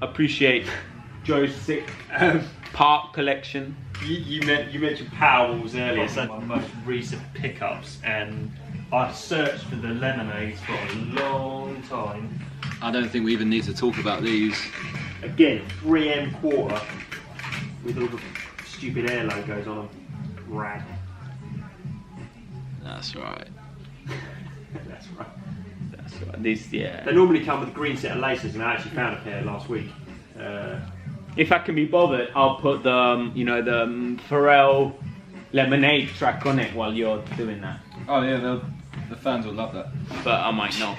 Appreciate Joe's sick part collection. You mentioned Powerwalls earlier, so my most recent pickups, and I searched for the lemonades for a long time. I don't think we even need to talk about these. Again, 3M quarter with all the stupid air logos on them. Rad. That's right. That's right. That's right. These, yeah. They normally come with a green set of laces, and I actually found a pair last week. If I can be bothered, I'll put the the Pharrell lemonade track on it while you're doing that. Oh yeah, the fans will love that. But I might not.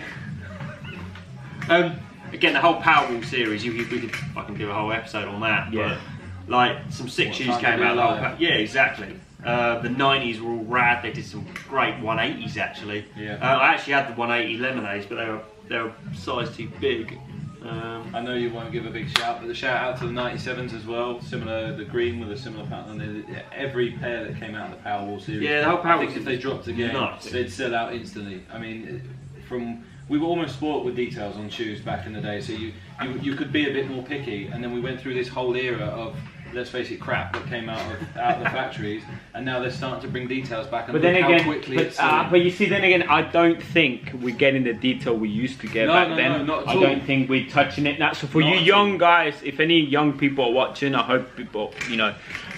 Again, the whole Powerwall series, we could fucking do a whole episode on that. Yeah. But, like, some sick shoes came out. Yeah, exactly. The 90s were all rad. They did some great 180s actually. Yeah. I actually had the 180 lemonades, but they were size too big. I know you won't give a big shout, but the shout out to the 97s as well. Similar, the green with a similar pattern. Every pair that came out of the Powerwall series. Yeah, the whole Powerwall. I think if they dropped again, they'd sell out instantly. I mean, we were almost spoiled with details on shoes back in the day, so you could be a bit more picky. And then we went through this whole era of, let's face it, crap that came out of the factories, and now they're starting to bring details back. And but then again, quickly but you see, then again, I don't think we're getting the detail we used to get back then. No, not at I all. don't think we're touching it. That's for you young guys. If any young people are watching, I hope people,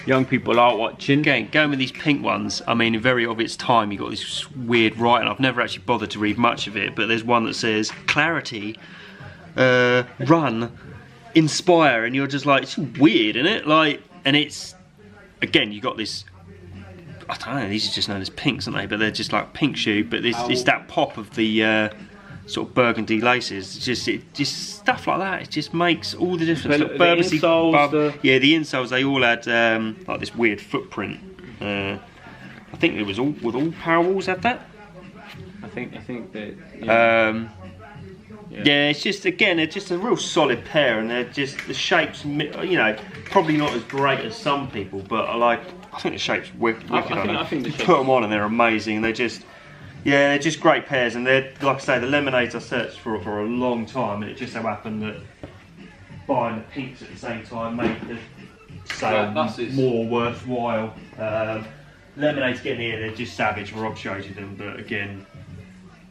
young people are watching. Again, going with these pink ones, I mean, very of its time, you got this weird writing. I've never actually bothered to read much of it, but there's one that says clarity, run, inspire, and you're just like, it's weird, isn't it? Like, and it's, again, you got this, I don't know, these are just known as pinks, aren't they? But they're just like pink shoe, but it's that pop of the sort of burgundy laces. It just stuff like that. It just makes all the difference. The insoles, yeah, the insoles, they all had like this weird footprint. I think it was all Powerwalls had that. I think that. Yeah. Yeah, it's just, again, they're just a real solid pair, and they're just, the shapes, probably not as great as some people, but I think the shape's wicked on them. I think you put them on and they're amazing. They're just, yeah, they're just great pairs, and they're, like I say, the lemonades I searched for a long time, and it just so happened that buying the pinks at the same time made the sale more worthwhile. Lemonades getting here, they're just savage. Rob shows you them, but again,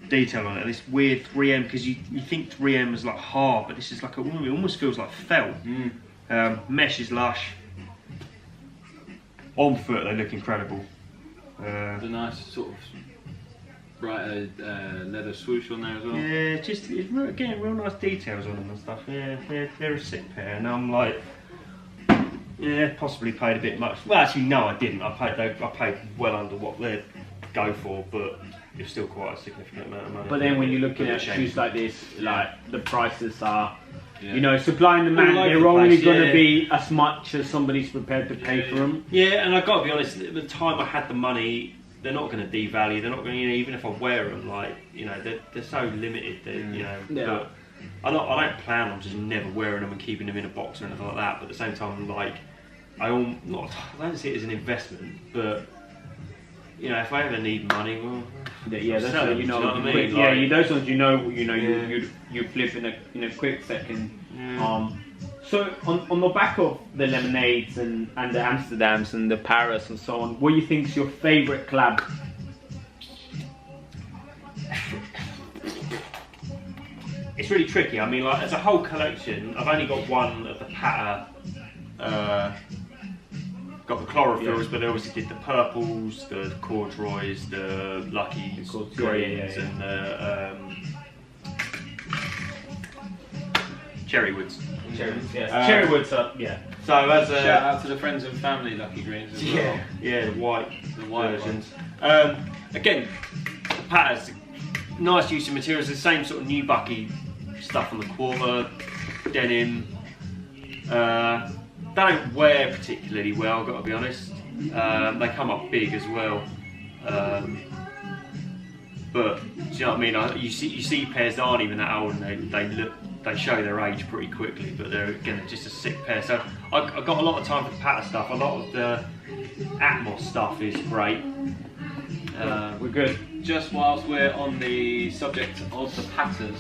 detail on it. This weird 3M, because you think 3M is like hard, but this is like it almost feels like felt. Mesh is lush. On foot, they look incredible. The nice sort of brighter leather swoosh on there as well. Yeah, just again, real nice details on them and stuff. Yeah, they're a sick pair, and I'm like, yeah, possibly paid a bit much. Well, actually, no, I didn't. I paid well under what they'd go for, but it's still quite a significant amount of money. But then when you're looking at shoes like this, like the prices are, supply and demand, they're only going to be as much as somebody's prepared to pay for them. Yeah, and I've got to be honest, at the time I had the money, they're not going to devalue, they're not going to, even if I wear them, like, they're so limited, but I don't plan on just never wearing them and keeping them in a box or anything like that, but at the same time, like, I don't see it as an investment, but if I ever need money, well, yeah, that's how you know what I mean. Quick, like, those ones you flip in a quick second. Yeah. So on the back of the lemonades and the Amsterdams and the Paris and so on, what do you think is your favourite collab? It's really tricky. I mean, like, as a whole collection, I've only got one of the patter. Got the chlorophylls, but they obviously did the purples, the corduroys, the lucky greens, and the cherrywoods. Cherrywoods up, yeah. So as a shout out to the friends and family lucky greens as well. Yeah, the white versions. Again, the patterns, nice use of materials. The same sort of new bucky stuff on the quarter, denim. They don't wear particularly well, I've got to be honest. They come up big as well. But do you know what I mean? You see pairs that aren't even that old, and they show their age pretty quickly. But they're just a sick pair. So I've got a lot of time for the patter stuff. A lot of the Atmos stuff is great. We're good. Just whilst we're on the subject of the patterns,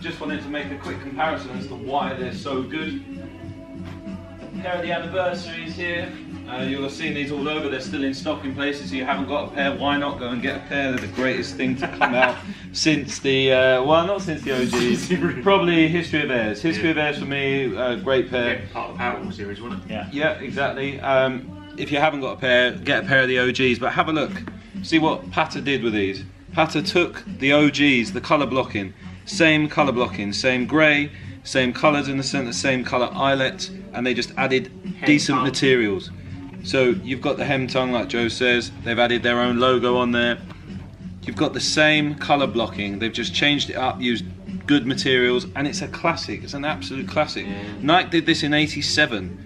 just wanted to make a quick comparison as to why they're so good. Pair of the anniversaries here. You'll have seen these all over. They're still in stock in places. If you haven't got a pair, why not go and get a pair? They're the greatest thing to come out since the well, not since the OGs. Probably History of Airs. History of Airs for me, great pair. Part of the Powerwall series, wasn't it? Yeah, exactly. If you haven't got a pair, get a pair of the OGs. But have a look. See what Pata did with these. Pata took the OGs, the colour blocking, same colour blocking, same grey, same colours in the centre, same colour eyelet, and they just added decent materials. So you've got the hem tongue, like Joe says. They've added their own logo on there. You've got the same colour blocking. They've just changed it up, used good materials, and it's a classic. It's an absolute classic. Nike did this in '87.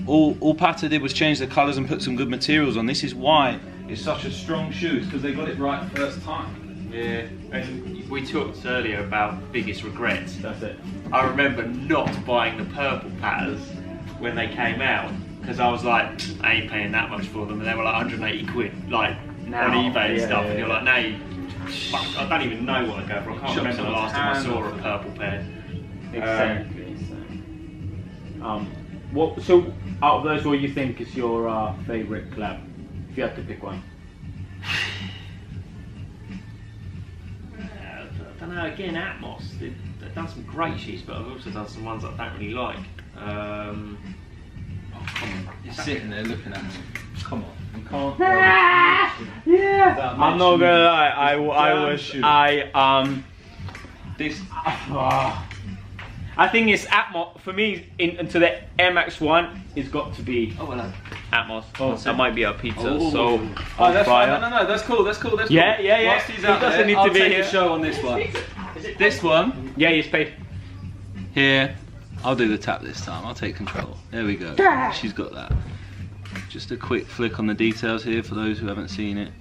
All Pata did was change the colours and put some good materials on. This is why it's such a strong shoe, because they got it right first time. Yeah, and we talked earlier about biggest regrets. That's it. I remember not buying the purple Patas when they came out, because I was like, I ain't paying that much for them, and they were like 180 quid, like now, on eBay and stuff, and you're yeah. like, now you, fuck, I don't even know what I go for. I can't remember the last time I saw a purple pair. Exactly. So out of those, what do you think is your favourite collab? If you had to pick one. I don't know, again, Atmos, they've done some great shoes, but I've also done some ones that I don't really like. Oh, come on. You're sitting there looking at me. Come on. You can't. Yeah. I'm not gonna lie. This. I think it's Atmos for me. Into the Air Max 1, it's got to be Atmos. Oh, that might be our pizza. So that's fine. No, that's cool. That's cool. Yeah. Whilst he's out doesn't there, need to I'll be take here. a show on this one. This one. Yeah, he's paid. Here. I'll do the tap this time. I'll take control. There we go. She's got that. Just a quick flick on the details here for those who haven't seen it.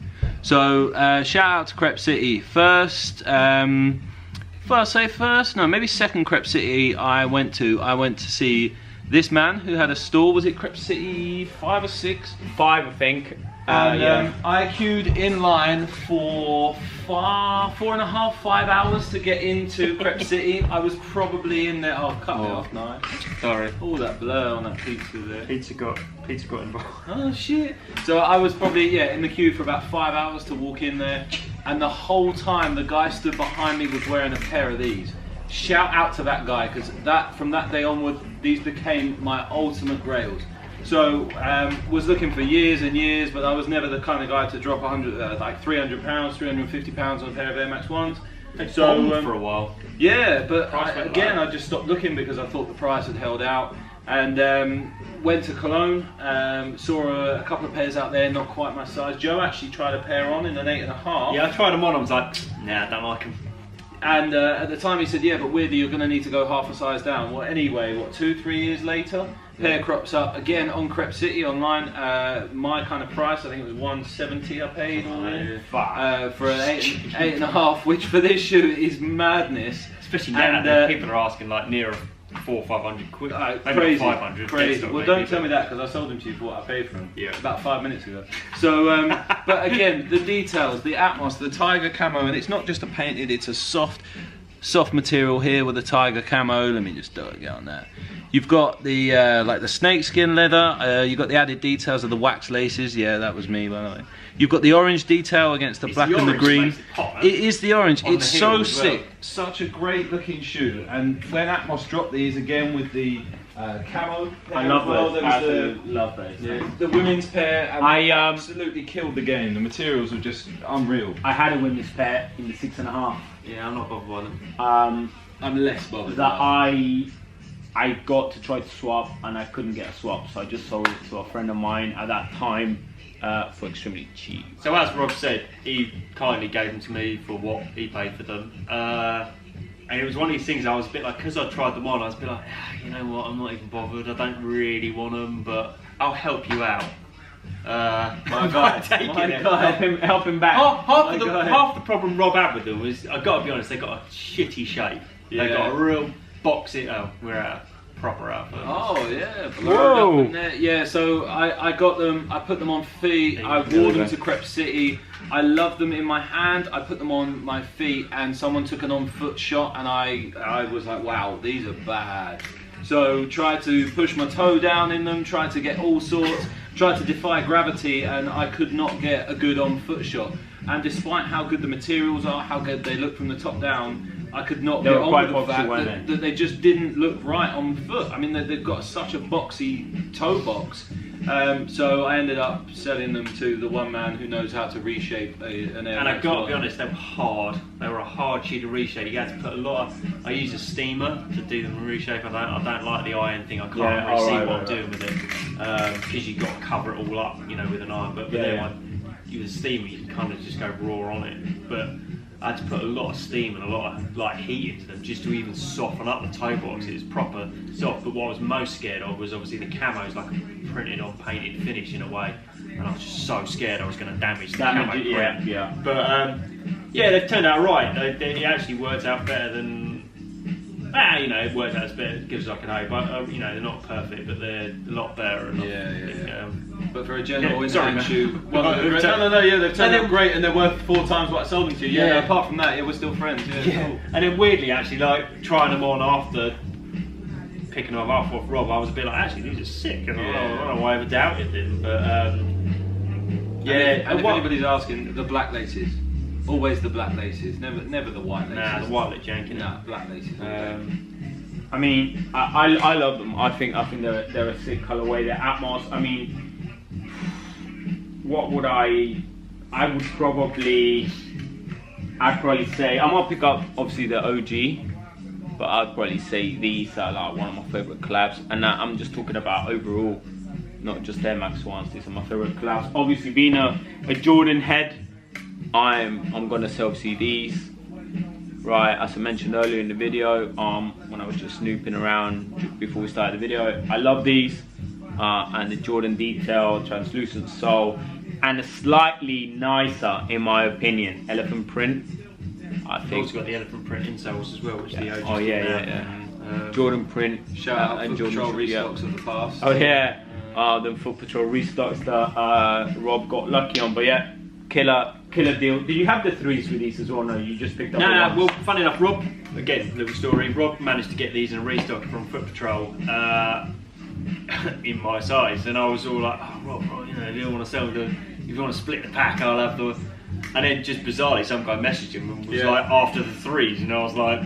So shout out to Crep City. First, maybe second Crep City I went to see this man who had a store. Was it Crep City 5 or 6? 5, I think. And I queued in line for 4.5, 5 hours to get into Crep City. I was probably in there. Oh, cut me off now. Sorry. All that blur on that pizza there. Pizza got involved. Oh shit. So I was probably in the queue for about 5 hours to walk in there, and the whole time the guy stood behind me was wearing a pair of these. Shout out to that guy, because from that day onward, these became my ultimate grails. So was looking for years and years, but I was never the kind of guy to drop like £300, £350 on a pair of Air Max 1s. So for a while. Yeah, but I just stopped looking because I thought the price had held out, and went to Cologne, saw a couple of pairs out there, not quite my size. Joe actually tried a pair on in an 8.5. Yeah, I tried them on. I was like, nah, I don't like them. And at the time he said, yeah, but weirdly you're going to need to go half a size down. Well, anyway, 2-3 years later, pair crops up again on Crep City online. My kind of price, I think it was $170 I paid all in for an 8.5, which for this shoe is madness. Especially now, people are asking like near 400 or 500 quid. Crazy, 500. crazy. Well, don't tell me that, because I sold them to you for what I paid for them. Yeah. About 5 minutes ago. So, but again, the details, the Atmos, the tiger camo, and it's not just a painted; it's a soft material here with a tiger camo. Let me just get on that. You've got the like the snakeskin leather. You've got the added details of the wax laces. Yeah, that was me, by the way. You've got the orange detail against the black and the green. It is the orange. It's so sick. Such a great looking shoe. And when Atmos dropped these again with the camo, I love those. Absolutely love those. Yeah, the women's pair. And I absolutely killed the game. The materials were just unreal. I had a women's pair in the 6.5. Yeah, I'm not bothered by them. I'm less bothered. That I got to try to swap and I couldn't get a swap, so I just sold it to a friend of mine at that time for extremely cheap. So as Rob said, he kindly gave them to me for what he paid for them. And it was one of these things I was a bit like, because I tried them on, I was a bit like, you know what, I'm not even bothered, I don't really want them, but I'll help you out. My guy, help him back. Half the problem Rob had with them was, I've got to be honest, they got a shitty shape. Yeah. They got a real boxy. Oh, we're out. proper outfit. Oh yeah, Whoa. up in there. Yeah, so I got them, I put them on feet, I wore them to Crep City, I loved them in my hand, I put them on my feet, and someone took an on-foot shot, and I was like, wow, these are bad. So tried to push my toe down in them, tried to get all sorts, tried to defy gravity, and I could not get a good on-foot shot. And despite how good the materials are, how good they look from the top down, I could not get on with the fact that they just didn't look right on foot. I mean, they've got such a boxy toe box. So I ended up selling them to the one man who knows how to reshape an Air And I Max got to 1. be honest, they were hard. They were a hard shoe to reshape. You had to put a lot of... I use a steamer to do them reshape. I don't like the iron thing. I can't really see what I'm doing with it. Because you've got to cover it all up, you know, with an iron. But with a steamer, you can kind of just go raw on it. But I had to put a lot of steam and a lot of like heat into them just to even soften up the toe box. It was proper soft. But what I was most scared of was obviously the camo is like a printed on painted finish in a way, and I was just so scared I was going to damage the camo print. Yeah. But yeah, they've turned out right. It actually worked out better than. You know, it worked out as good as I could hope. But you know, they're not perfect, but they're a lot better. And But for a general Yeah, sorry, in-hand man. shoe, they've turned out great, and they're worth 4 times what I sold them to. Yeah, apart from that, we're still friends. Yeah, cool. And then weirdly, actually, like trying them on after picking them up off Rob, I was a bit like, actually, these are sick, and I don't know why I ever doubted them, but And if anybody's asking, the black laces, always the black laces, never the white laces. Nah, the white look janky. Nah, black laces. I mean, I love them. I think they're a sick colorway. They're Atmos. I mean, what would I would probably, I'd probably say, I'm gonna pick up obviously the OG, but I'd probably say these are like one of my favorite collabs. And I'm just talking about overall, not just Air Max 1s. These are my favorite collabs. Obviously, being a Jordan head, I'm gonna say obviously these. Right, as I mentioned earlier in the video, when I was just snooping around before we started the video, I love these, and the Jordan detail, translucent sole, and a slightly nicer, in my opinion, elephant print. I think. Also got the elephant print insoles as well, which the OG. Oh yeah. Jordan print. Shout out and Foot Jordan Patrol restocks of the past. Oh yeah, the Foot Patrol restocks that Rob got lucky on, but yeah. Killer deal. Did you have the 3s with these as well? No, you just picked up the ones? Well, funny enough, Rob, again, little story, Rob managed to get these in a restock from Foot Patrol in my size, and I was all like, oh, Rob, you know, if you want to sell the, if you want to split the pack, I'll have the, and then just bizarrely, some guy messaged him and was like, after the 3s, and I was like,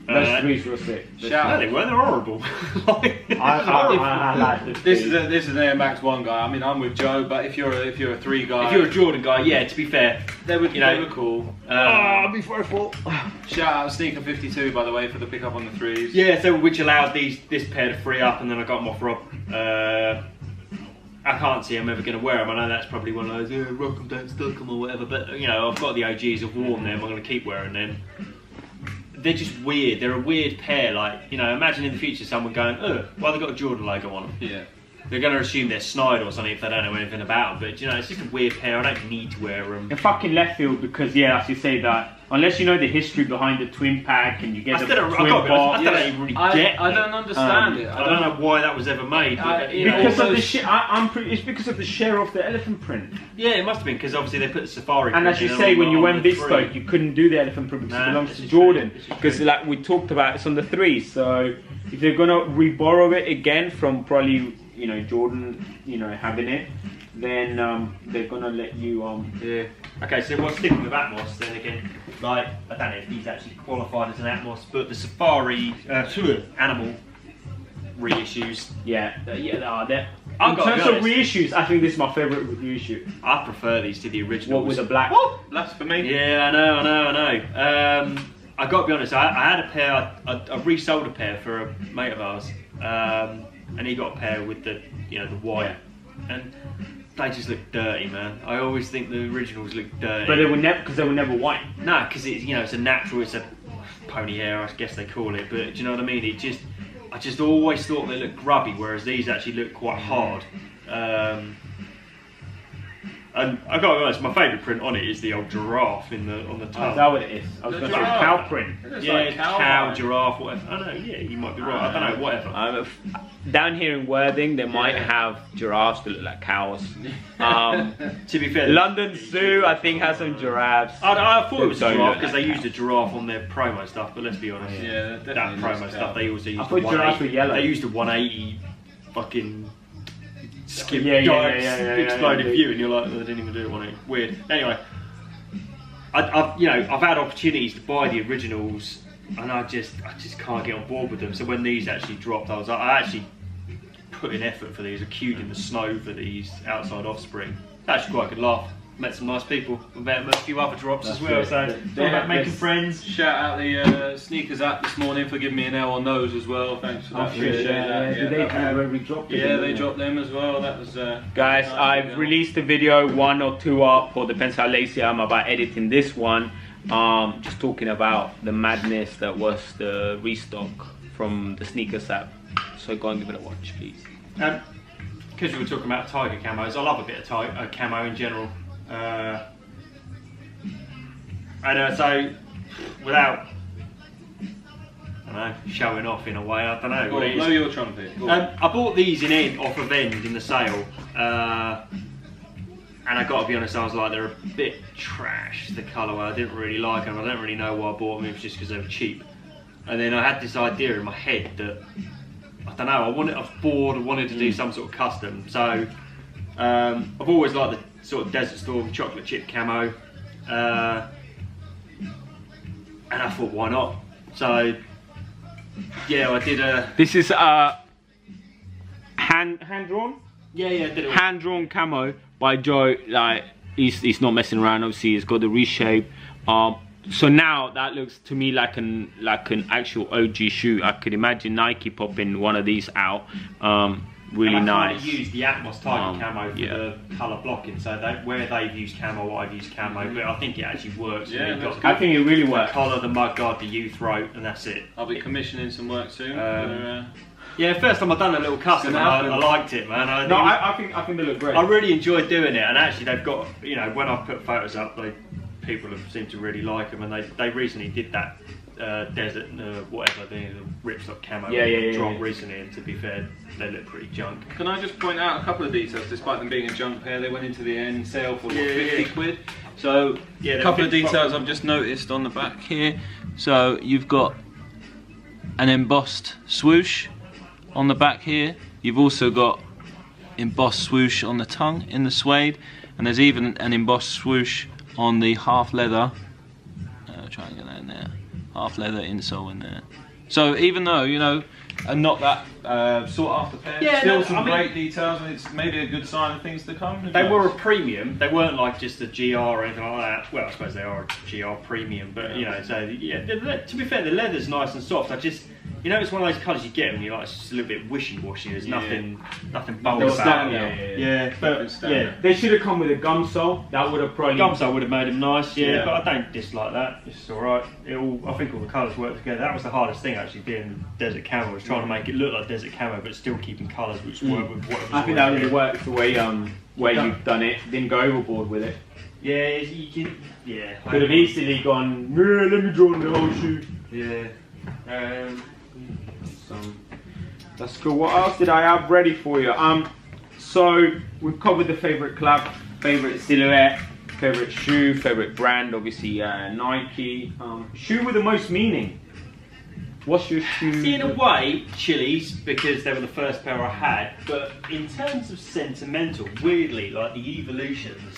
those 3s were sick. No, they weren't, they're horrible. I like the 3s. This is an Air Max 1 guy. I mean, I'm with Joe, but if you're a 3 guy, if you're a Jordan guy, yeah, to be fair, they were cool. Be careful. Shout out Sneaker 52, by the way, for the pickup on the 3s. Yeah, so which allowed this pair to free up, and then I got them off Rob. I can't see I'm ever going to wear them. I know that's probably one of those, rock them, don't stock them or whatever, but you know, I've got the OGs, I've worn them, I'm going to keep wearing them. They're just weird, they're a weird pair, like, you know, imagine in the future someone going, why they got a Jordan logo on them? Yeah. They're going to assume they're snide or something if they don't know anything about them, but you know, it's just a weird pair, I don't need to wear them. In fucking left field, because yeah, as you say that, unless you know the history behind the twin pack and you get the twin bar. I don't understand it. I don't know why that was ever made. But, because of the it's because of the share of the elephant print. Yeah, it must have been, because obviously they put the safari and print as you in say, when you went the bespoke, you couldn't do the elephant print because it belongs to Jordan. Because like we talked about, it's on the 3s. So if they're gonna re-borrow it again from probably, you know, Jordan, you know, having it, then they're gonna let you Yeah. Okay, so we're sticking with Atmos then again. Like, I don't know if he's actually qualified as an Atmos, but the Safari animal reissues. Yeah, they're in I've terms of reissues, I think this is my favourite reissue. I prefer these to the originals. What with the black? Oh, that's for me. Yeah, I know. I got to be honest. I had a pair. I resold a pair for a mate of ours, and he got a pair with the, you know, the wire, and they just look dirty, man. I always think the originals look dirty. But they were never, because they were never white. No, because it's, you know, it's a natural, it's a pony hair, I guess they call it. But do you know what I mean? I just always thought they looked grubby, whereas these actually look quite hard. I And I gotta be honest, my favourite print on it is the old giraffe on the tongue. Oh, is that what it is? I was going to say cow print. Yeah, like cow, giraffe, whatever. I know, yeah, you might be right. I don't know, whatever. Down here in Worthing, they might have giraffes that look like cows. To be fair, London Zoo, I think, has some giraffes. I thought it was a giraffe because they used a giraffe on their promo stuff, but let's be honest, that promo stuff, they also used the 180. They used a 180 fucking skip exploded view, and you're like, oh, they didn't even do it 180. Weird. Anyway, I've had opportunities to buy the originals, and I just can't get on board with them. So when these actually dropped, I actually put in effort for these. I queued in the snow for these outside Offspring. It's actually quite a good laugh. Met some nice people. I met a few other drops as well. So it's all about making friends. Shout out the sneakers app this morning for giving me an L on those as well. Thanks for that. Appreciate that. Did they already drop them? Yeah, they dropped them as well. That was guys. I've released a video, 1 or 2 up, or depends how lazy I am about editing this one. Just talking about the madness that was the restock from the sneakers app. So go and give it a watch, please. Because we were talking about tiger camos, I love a bit of camo in general. So without showing off in a way, I don't know. Blow your trumpet. I bought these off of End in the sale, and I got to be honest, I was like, they're a bit trash, the colourway. I didn't really like them. I don't really know why I bought them. It was just because they were cheap. And then I had this idea in my head that I don't know. I was bored. I wanted to do some sort of custom. So I've always liked the sort of Desert Storm chocolate chip camo, and I thought, why not? So yeah, I did a. This is hand drawn. Yeah, I did it. Hand drawn camo by Joe. Like he's not messing around. Obviously, he's got the reshape. So now that looks to me like an actual OG shoe. I could imagine Nike popping one of these out. Really nice. I used the Atmos Tiger camo for the colour blocking, so where they've used camo, I've used camo, but I think it actually works. Yeah, I think it really works. The collar, the mudguard, the U-throat, and that's it. I'll be commissioning some work soon. Yeah, first time I've done a little custom, and I liked it, man. I think they look great. I really enjoyed doing it, and actually they've got, when I've put photos up, people have seemed to really like them, and they recently did that desert whatever the ripstop camo drop recently, and to be fair, they look pretty junk. Can I just point out a couple of details? Despite them being a junk pair, they went into the end sale for 50 quid. So a couple of details I've just noticed on the back here. So you've got an embossed swoosh on the back here. You've also got embossed swoosh on the tongue in the suede, and there's even an embossed swoosh on the half leather. Try and get that in there. Half leather insole in there. So even though, and not that sought after pair, still some great details, and it's maybe a good sign of things to come. They were a premium. They weren't like just a GR or anything like that. Well, I suppose they are a GR premium, but to be fair, the leather's nice and soft. It's one of those colours you get and you're like, it's just a little bit wishy-washy. There's nothing bold about it. They should have come with a gum sole. That would have probably. Gum sole would have made them nice, but I don't dislike that. It's all right. I think all the colours work together. That was the hardest thing actually, being desert camo, was trying to make it look like desert camo, but still keeping colours which work with what. I think that really works the way you've done it. Didn't go overboard with it. Yeah, you can. Yeah. Could have easily gone. Let me draw on the whole shoe. Yeah. That's cool. What else did I have ready for you? So we've covered the favorite club, favorite silhouette, favorite shoe, favorite brand. Obviously, Nike. Shoe with the most meaning. What's your shoe? See, in a way, Chili's, because they were the first pair I had. But in terms of sentimental, weirdly, like the Evolutions.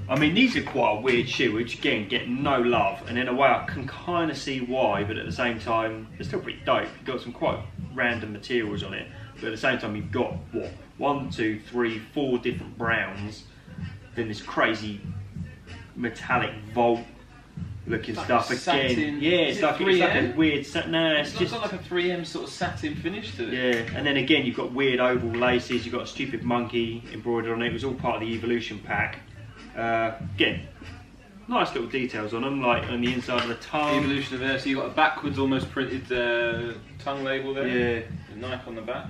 I mean, these are quite a weird shoe, which again get no love, and in a way I can kind of see why, but at the same time they're still pretty dope. You've got some quite random materials on it, but at the same time you've got what, 1, 2, 3, 4 different browns, then this crazy metallic vault looking stuff again. Satin. Yeah, it's like a weird. It's just got like a 3M sort of satin finish to it. Yeah, and then again you've got weird oval laces. You've got a stupid monkey embroidered on it. It was all part of the Evolution pack. Again, nice little details on them, like on the inside of the tongue. Evolution of Air, so you've got a backwards almost printed tongue label there. Yeah. A knife on the back.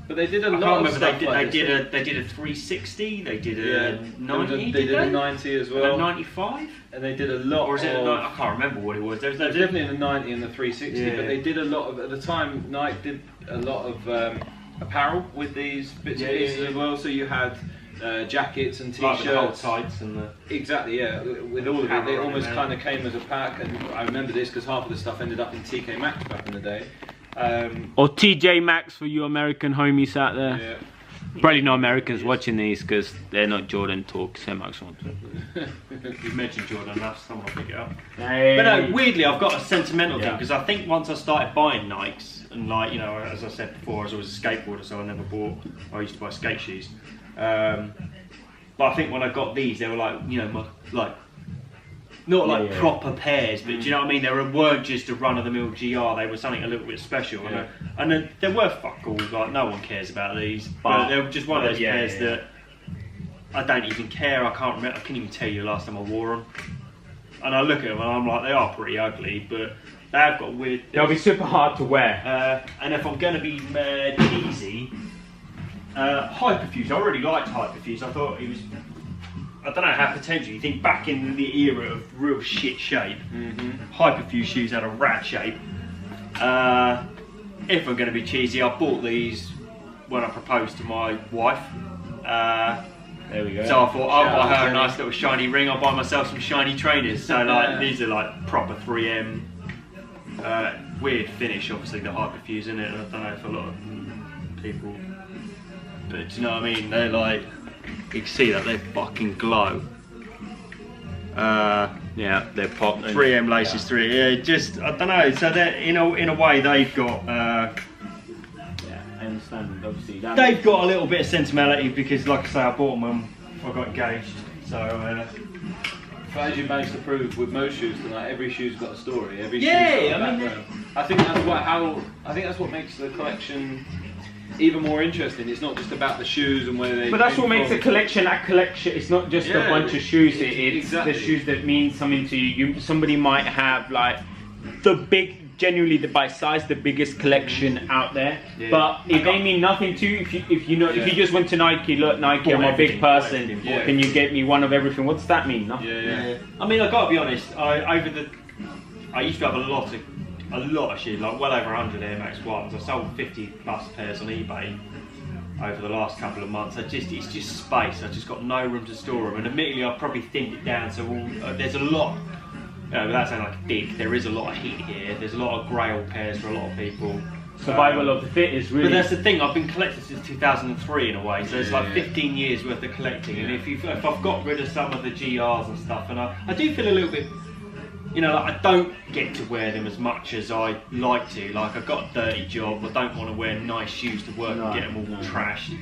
But they did a I lot can't of remember. stuff They did a 360. They did a 90. They did a 90 as well. A 95. And they did a lot. Or is it? I can't remember what it was. There was definitely in the 90 and the 360. Yeah. But they did a lot of, at the time, Nike did a lot of apparel with these bits and pieces as well. So you had jackets and t-shirts, like the whole tights and the exactly, yeah. With all of it, they almost kind of came as a pack. And I remember this because half of the stuff ended up in TK Maxx back in the day. Or TJ Maxx for you American homies out there. Yeah. Probably no Americans watching these because they're not Jordan talk so much on. You mentioned Jordan, that's someone will pick it up. Hey. But no, weirdly, I've got a sentimental thing because I think once I started buying Nikes, and like, you know, as I said before, I was always a skateboarder, so I never bought. I used to buy skate shoes. But I think when I got these, they were like, you know, not like proper pairs, but do you know what I mean? They weren't just a run-of-the-mill GR. They were something a little bit special, and they're worth fuck all. Like no one cares about these, but they're just one of those pairs that I don't even care. I can't remember. I can't even tell you the last time I wore them. And I look at them and I'm like, they are pretty ugly, but they have got weird. They'll be super hard to wear. And if I'm going to be cheesy, Hyperfuse. I already liked Hyperfuse. I thought he was. I don't know how potential. You think back in the era of real shit shape, Hyperfuse shoes had a rat shape. If I'm going to be cheesy, I bought these when I proposed to my wife. There we go. So I thought I'll buy her a nice little shiny ring. I'll buy myself some shiny trainers. So like these are like proper 3M. Weird finish, obviously the Hyperfuse in it. And I don't know if a lot of people, but do you know what I mean? They're like. You can see that they fucking glow. Yeah, they're pop. 3M laces, just I don't know. So they're in a way they've got. Yeah, I understand. Obviously, they've got a little bit of sentimentality because, like I say, I bought them when I got engaged. So. But as you managed to prove with most shoes tonight, every shoe's got a story. Every shoe's yeah, got a background. I think that's what makes the collection even more interesting. It's not just about the shoes and where they. But that's what makes a collection a collection. It's not just a bunch of shoes. It's exactly. the shoes that mean something to you. Somebody might have like genuinely by size the biggest collection out there. Yeah. But if they mean nothing to you, if you just went to Nike, look, Nike, I'm a big person. Can you get me one of everything? What does that mean? Nothing. Yeah. I mean, I gotta be honest. I used to have a lot of shoes, like well over 100 Air Max 1s. I sold 50 plus pairs on eBay over the last couple of months. It's just space. I've just got no room to store them. And admittedly, I've probably thinned it down. So there's a lot. Without sounding like a dick, there is a lot of heat here. There's a lot of grey old pairs for a lot of people. Survival of the fittest, really. But that's the thing. I've been collecting since 2003 in a way. So it's like 15 years worth of collecting. And if I've got rid of some of the GRs and stuff, and I do feel a little bit. You know, like I don't get to wear them as much as I like to. Like I've got a dirty job. I don't want to wear nice shoes to work and get them all trashed.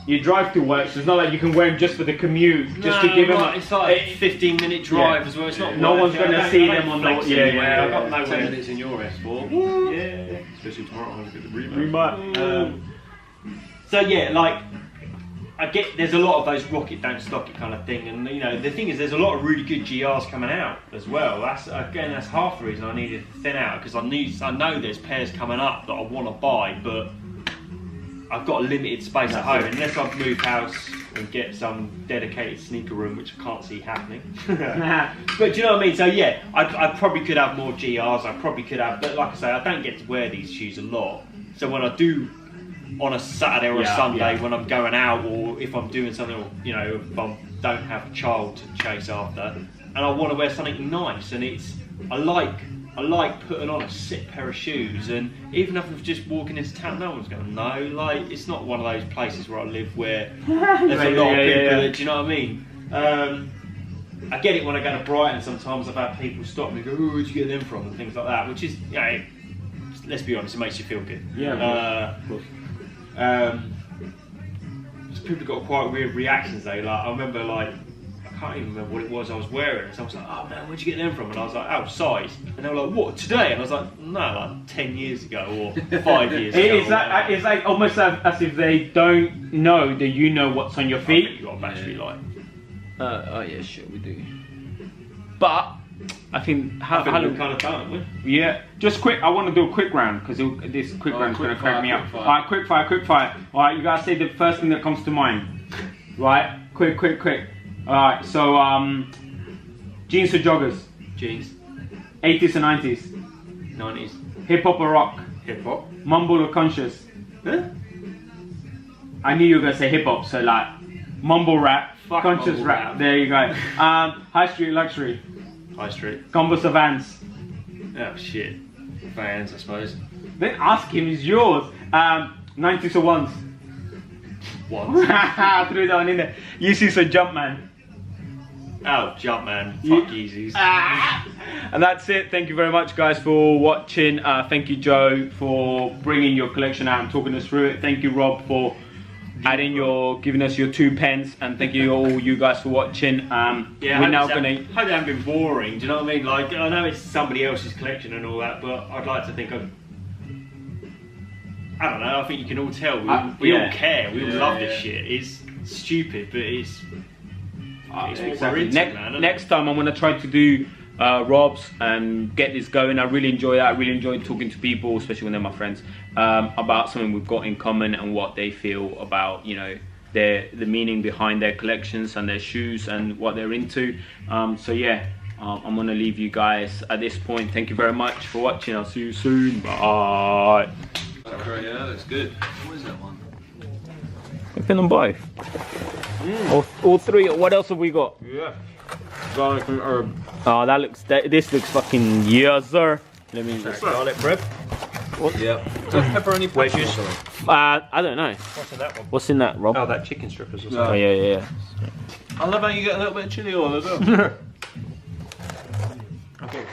You drive to work, so it's not like you can wear them just for the commute, just to give them. It's like a 15-minute drive as well. It's not. No one's going to see them on the. I've got no 10 minutes in your S4. Yeah. Especially tomorrow when I get the remote. So yeah, like. I get there's a lot of those rocket don't stock it kind of thing, and you know the thing is there's a lot of really good GRs coming out as well. That's half the reason I needed to thin out because I know there's pairs coming up that I want to buy, but I've got a limited space at home unless I've moved house and get some dedicated sneaker room, which I can't see happening. But do you know what I mean? So yeah, I probably could have more GRs. I probably could have, but like I say, I don't get to wear these shoes a lot. So when I do. On a Saturday or a Sunday when I'm going out or if I'm doing something, or, you know, if I don't have a child to chase after and I want to wear something nice and I like putting on a sick pair of shoes, and even if I'm just walking into town, no one's going to know. Like, it's not one of those places where I live where there's a lot of people that, do you know what I mean? I get it when I go to Brighton sometimes. I've had people stop me and go, "Oh, where'd you get them from?" and things like that, which is, you know, let's be honest, it makes you feel good. Yeah, of course. People got quite weird reactions though. Like I remember, like I can't even remember what it was I was wearing. And someone was like, "Oh man, where'd you get them from?" And I was like, "Oh, size." And they were like, "What, today?" And I was like, "No, like 10 years ago or 5 years ago." It's like almost as if they don't know that you know what's on your feet. You got a battery light. Oh yeah, sure we do. But I think how we've long? kind of done, haven't we? Yeah, just quick. I want to do a quick round because this quick round's going to crack me up. All right, quick fire. All right, you guys say the first thing that comes to mind. Right, quick. All right, so jeans or joggers? Jeans. 80s or 90s? 90s. Hip hop or rock? Hip hop. Mumble or conscious? Huh? I knew you were gonna say hip hop, so like mumble rap, Fuck conscious mumble rap. There you go. High street luxury. High street. Converse or Vans? Oh shit. Vans, I suppose. Then ask him, it's yours. 90s or ones? What? Threw that one in there. Yeezys or Jumpman? Oh, Jumpman. Fuck Yeezys. And that's it. Thank you very much, guys, for watching. Thank you, Joe, for bringing your collection out and talking us through it. Thank you, Rob, for giving us your 2 pence. And thank you all you guys for watching. Yeah, we're now gonna. hope they haven't been boring. Do you know what I mean? Like, I know it's somebody else's collection and all that, but I'd like to think of. I don't know. I think you can all tell we all care. We all love this shit. It's stupid, but it's. Exactly. Next time I'm gonna try to do Rob's and get this going. I really enjoy that. I really enjoy talking to people, especially when they're my friends, about something we've got in common and what they feel about, you know, the meaning behind their collections and their shoes and what they're into. So yeah, I'm gonna leave you guys at this point. Thank you very much for watching. I'll see you soon. Bye. Okay, yeah, that's good. What is that one? I pin them both. All 3. What else have we got? Yeah. Garlic and herb. Oh, this looks fucking sir. Let me just garlic bread. Yeah. Pepperoni wedges. I don't know. What's in that one? What's in that, Rob? Oh, that chicken strippers or something. Oh, yeah. I love how you get a little bit of chili oil as well. Okay.